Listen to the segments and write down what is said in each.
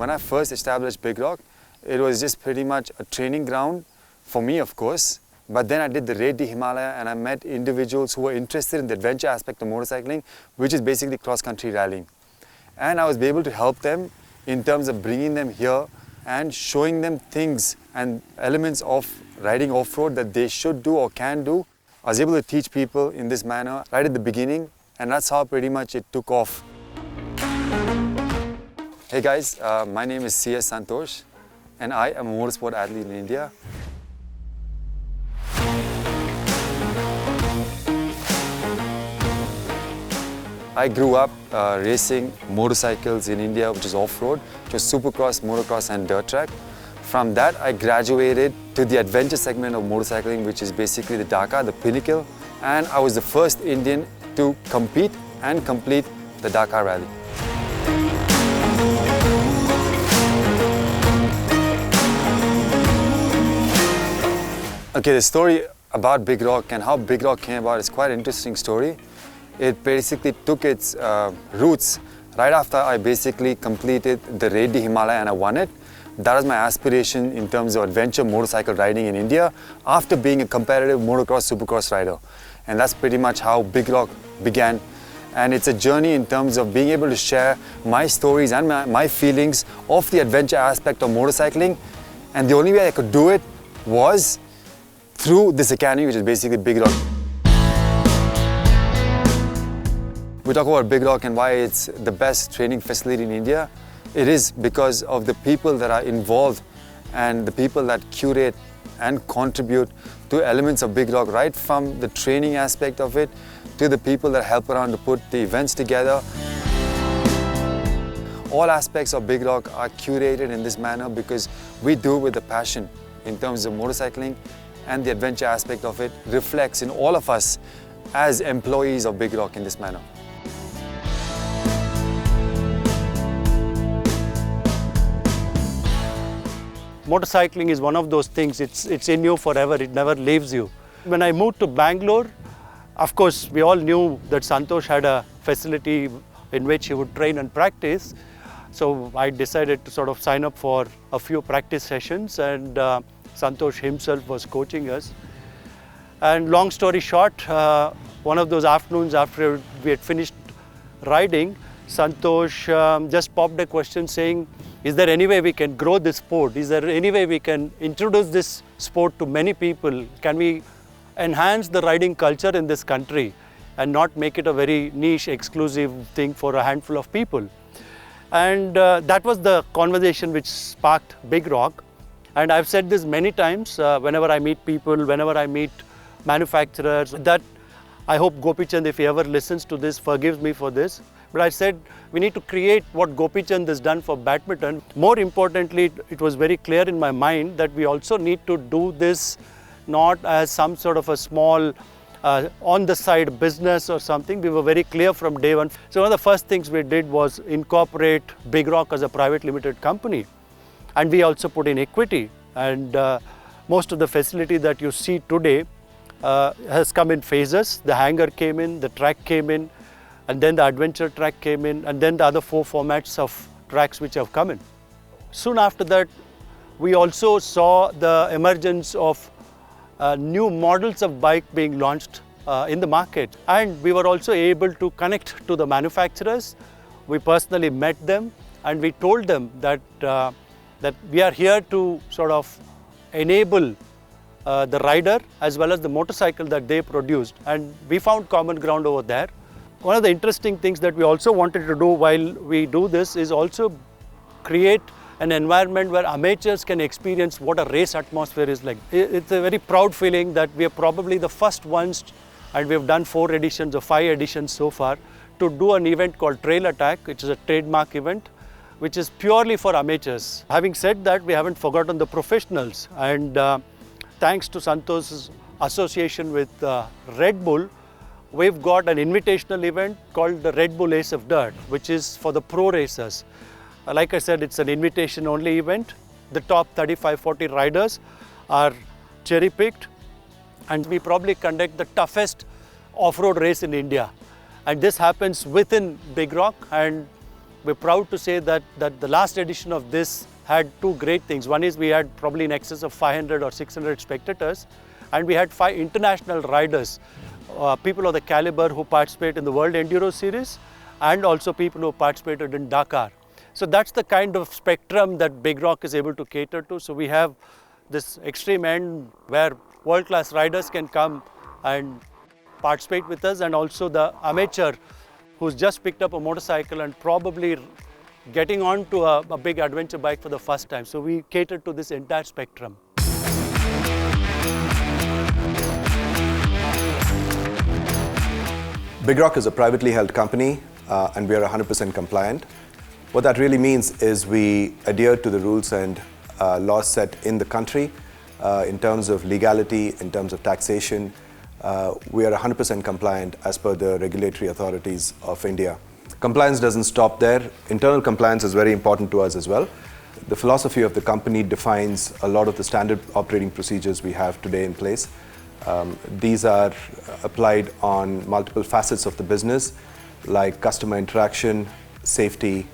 When I first established BigRock, it was just pretty much a training ground for me, of course. But then I did the Raid the Himalaya and I met individuals who were interested in the adventure aspect of motorcycling, which is basically cross-country rallying. And I was able to help them in terms of bringing them here and showing them things and elements of riding off-road that they should do or can do. I was able to teach people in this manner right at the beginning, and that's how pretty much it took off. Hey guys, my name is CS Santosh, and I am a motorsport athlete in India. I grew up racing motorcycles in India, which is off-road, which was supercross, motocross and dirt track. From that, I graduated to the adventure segment of motorcycling, which is basically the Dakar, the pinnacle. And I was the first Indian to compete and complete the Dakar Rally. Okay, the story about BigRock and how BigRock came about is quite an interesting story. It basically took its roots right after I basically completed the Raid the Himalaya and I won it. That was my aspiration in terms of adventure motorcycle riding in India after being a competitive motocross, supercross rider. And that's pretty much how BigRock began. And it's a journey in terms of being able to share my stories and my feelings of the adventure aspect of motorcycling. And the only way I could do it was through this academy, which is basically BigRock. We talk about BigRock and why it's the best training facility in India. It is because of the people that are involved and the people that curate and contribute to elements of BigRock, right from the training aspect of it to the people that help around to put the events together. All aspects of BigRock are curated in this manner because we do it with a passion in terms of motorcycling, and the adventure aspect of it reflects in all of us as employees of BigRock in this manner. Motorcycling is one of those things, it's in you forever, it never leaves you. When I moved to Bangalore, of course, we all knew that Santosh had a facility in which he would train and practice. So I decided to sort of sign up for a few practice sessions, and Santosh himself was coaching us. And long story short, one of those afternoons after we had finished riding, Santosh just popped a question saying, is there any way we can grow this sport? Is there any way we can introduce this sport to many people? Can we enhance the riding culture in this country and not make it a very niche, exclusive thing for a handful of people? And that was the conversation which sparked BigRock. And I've said this many times whenever I meet people, whenever I meet manufacturers, that I hope Gopichand, if he ever listens to this, forgives me for this. But I said we need to create what Gopichand has done for badminton. More importantly, it was very clear in my mind that we also need to do this not as some sort of a small on the side business or something. We were very clear from day one. So one of the first things we did was incorporate BigRock as a private limited company. And we also put in equity. And most of the facility that you see today has come in phases. The hangar came in, the track came in, and then the adventure track came in, and then the other 4 formats of tracks which have come in. Soon after that, we also saw the emergence of new models of bike being launched in the market. And we were also able to connect to the manufacturers. We personally met them and we told them that, that we are here to sort of enable the rider as well as the motorcycle that they produced. And we found common ground over there. One of the interesting things that we also wanted to do while we do this is also create an environment where amateurs can experience what a race atmosphere is like. It's a very proud feeling that we are probably the first ones, and we have done 4 editions or 5 editions so far, to do an event called Trail Attack, which is a trademark event, which is purely for amateurs. Having said that, we haven't forgotten the professionals, and thanks to Santosh's association with Red Bull, we've got an invitational event called the Red Bull Ace of Dirt, which is for the pro racers. Like I said, it's an invitation-only event. The top 35-40 riders are cherry-picked, and we probably conduct the toughest off-road race in India. And this happens within BigRock, and we're proud to say that the last edition of this had two great things. One is we had probably in excess of 500 or 600 spectators, and we had 5 international riders, people of the caliber who participate in the World Enduro Series, and also people who participated in Dakar. So that's the kind of spectrum that BigRock is able to cater to. So we have this extreme end where world-class riders can come and participate with us, and also the amateur who's just picked up a motorcycle and probably getting onto a big adventure bike for the first time. So we cater to this entire spectrum. BigRock is a privately held company and we are 100% compliant. What that really means is we adhere to the rules and laws set in the country in terms of legality, in terms of taxation. We are 100% compliant as per the regulatory authorities of India. Compliance doesn't stop there. Internal compliance is very important to us as well. The philosophy of the company defines a lot of the standard operating procedures we have today in place. These are applied on multiple facets of the business, like customer interaction, safety,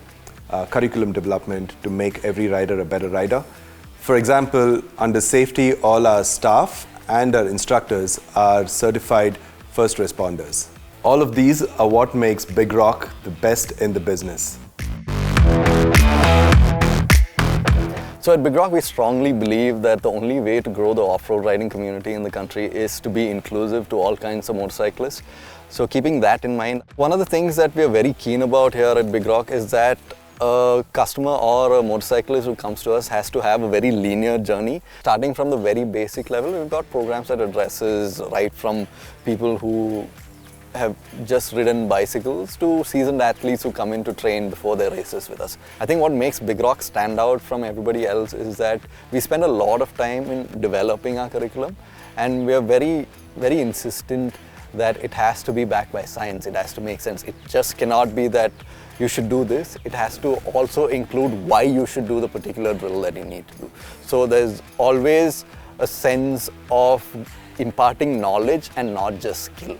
curriculum development to make every rider a better rider. For example, under safety, all our staff and our instructors are certified first responders. All of these are what makes BigRock the best in the business. So at BigRock, we strongly believe that the only way to grow the off-road riding community in the country is to be inclusive to all kinds of motorcyclists. So keeping that in mind, one of the things that we are very keen about here at BigRock is that a customer or a motorcyclist who comes to us has to have a very linear journey. Starting from the very basic level, we've got programs that addresses right from people who have just ridden bicycles to seasoned athletes who come in to train before their races with us. I think what makes BigRock stand out from everybody else is that we spend a lot of time in developing our curriculum, and we are very, very insistent that it has to be backed by science. It has to make sense. It just cannot be that you should do this. It has to also include why you should do the particular drill that you need to do. So there's always a sense of imparting knowledge and not just skill.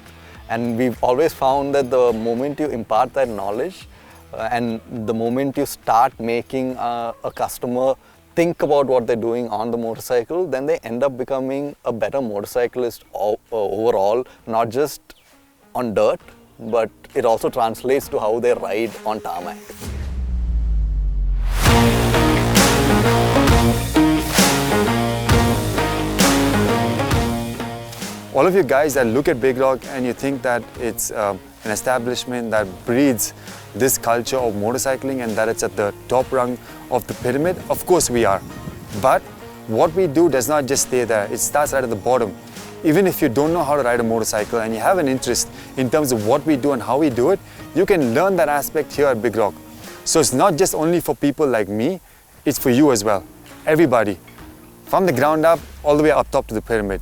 And we've always found that the moment you impart that knowledge and the moment you start making a customer think about what they're doing on the motorcycle, then they end up becoming a better motorcyclist overall, not just on dirt, but it also translates to how they ride on tarmac. All of you guys that look at BigRock and you think that it's an establishment that breeds this culture of motorcycling and that it's at the top rung of the pyramid, of course we are. But what we do does not just stay there, it starts right at the bottom. Even if you don't know how to ride a motorcycle and you have an interest in terms of what we do and how we do it, you can learn that aspect here at BigRock. So it's not just only for people like me, it's for you as well. Everybody, from the ground up all the way up top to the pyramid.